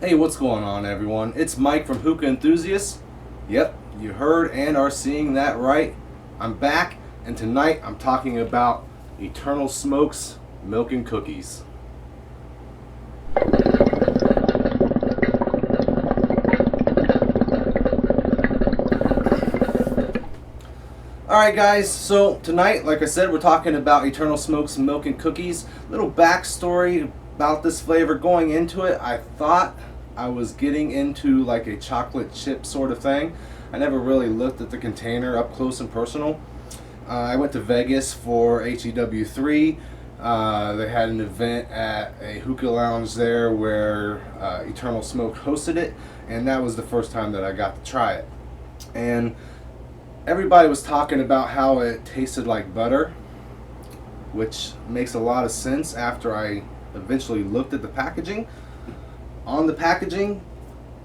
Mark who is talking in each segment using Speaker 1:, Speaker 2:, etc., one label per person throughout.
Speaker 1: Hey, what's going on, everyone? It's Mike from Hookah Enthusiasts. Yep, you heard and are seeing that right. I'm back, and tonight I'm talking about Eternal Smoke's Milkin Cookies. Alright guys, so tonight, like I said, we're talking about Eternal Smoke's Milkin Cookies. Little backstory about this flavor. Going into it, I thought I was getting into like a chocolate chip sort of thing. I never really looked at the container up close and personal. I went to Vegas for HEW3. They had an event at a hookah lounge there where Eternal Smoke hosted it, and that was the first time that I got to try it. And everybody was talking about how it tasted like butter, which makes a lot of sense after I eventually looked at the packaging. On the packaging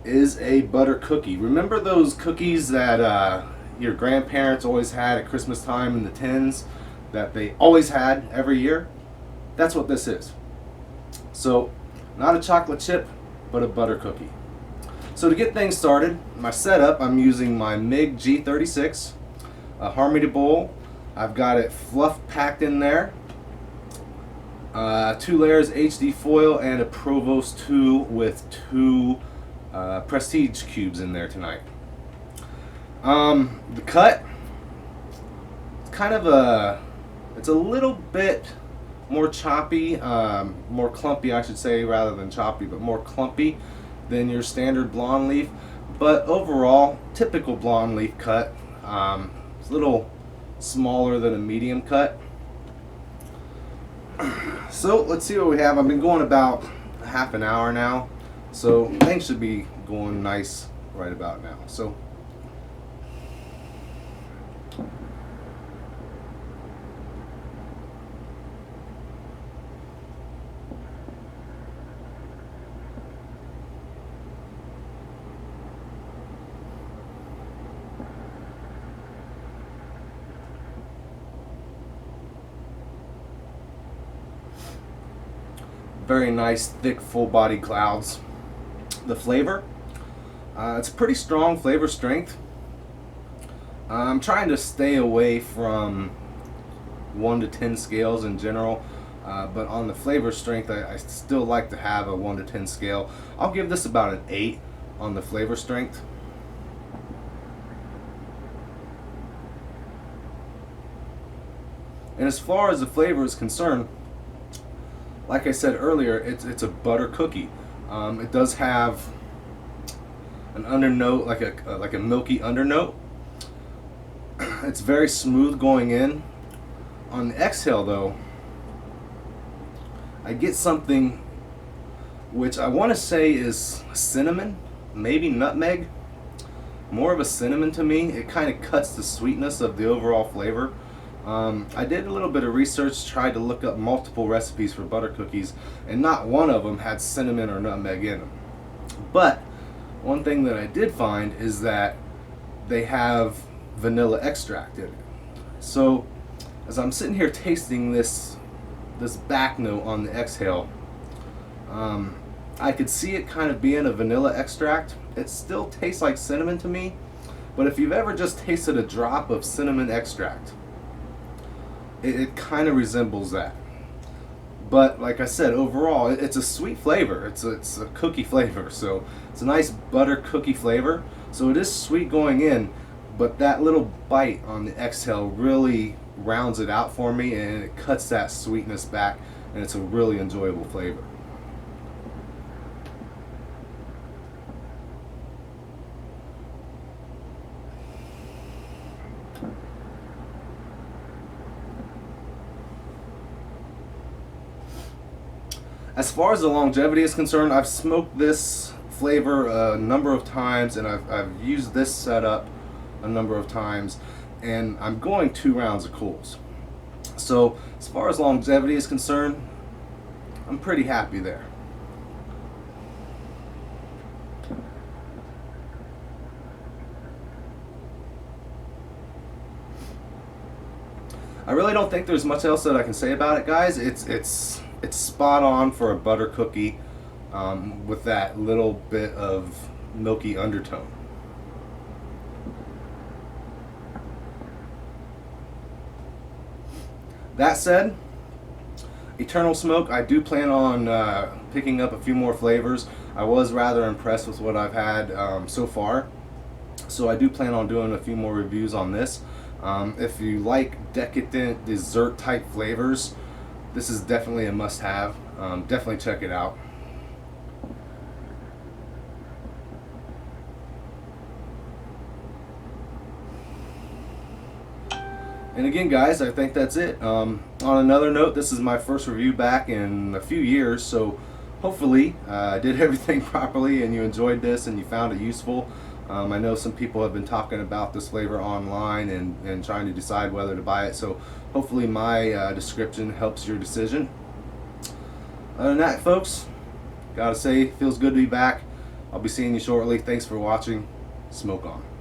Speaker 1: is a butter cookie. Remember those cookies that your grandparents always had at Christmas time in the tins that they always had every year? That's what this is. So, not a chocolate chip, but a butter cookie. So to get things started, my setup, I'm using my MIG G36, a Harmony bowl. I've got it fluff packed in there. 2 layers HD foil and a Provost 2 with 2 Prestige cubes in there tonight. The cut, it's kind of it's a little bit more choppy, more clumpy I should say, rather than choppy, but more clumpy than your standard blonde leaf. But overall, typical blonde leaf cut. It's a little smaller than a medium cut. So let's see what we have. I've been going about half an hour now, so things should be going nice right about now. So very nice, thick, full body clouds. The flavor, it's pretty strong flavor strength. I'm trying to stay away from 1 to 10 scales in general, but on the flavor strength, I still like to have a 1 to 10 scale. I'll give this about an 8 on the flavor strength. And as far as the flavor is concerned, like I said earlier, it's a butter cookie. It does have an undernote, like a milky undernote. It's very smooth going in. On the exhale, though, I get something which I want to say is cinnamon, maybe nutmeg. More of a cinnamon to me. It kind of cuts the sweetness of the overall flavor. I did a little bit of research, tried to look up multiple recipes for butter cookies, and not one of them had cinnamon or nutmeg in them. But one thing that I did find is that they have vanilla extract in it. So as I'm sitting here tasting this back note on the exhale, I could see it kind of being a vanilla extract. It still tastes like cinnamon to me, but if you've ever just tasted a drop of cinnamon extract, it kind of resembles that. But like I said, overall, it's a sweet flavor. It's a cookie flavor, so it's a nice butter cookie flavor. So it is sweet going in, but that little bite on the exhale really rounds it out for me, and it cuts that sweetness back, and it's a really enjoyable flavor. As far as the longevity is concerned, I've smoked this flavor a number of times, and I've used this setup a number of times, and I'm going 2 rounds of cools. So as far as longevity is concerned, I'm pretty happy there. I really don't think there's much else that I can say about it, guys. It's spot on for a butter cookie. with that little bit of milky undertone. That said, Eternal Smoke, I do plan on picking up a few more flavors. I was rather impressed with what I've had so far, so I do plan on doing a few more reviews on this. If you like decadent dessert type flavors, this is definitely a must-have. Definitely check it out. And again, guys, I think that's it. On another note, this is my first review back in a few years, so hopefully I did everything properly and you enjoyed this and you found it useful. I know some people have been talking about this flavor online and trying to decide whether to buy it, so hopefully my description helps your decision. Other than that, folks, gotta say, feels good to be back. I'll be seeing you shortly. Thanks for watching. Smoke on.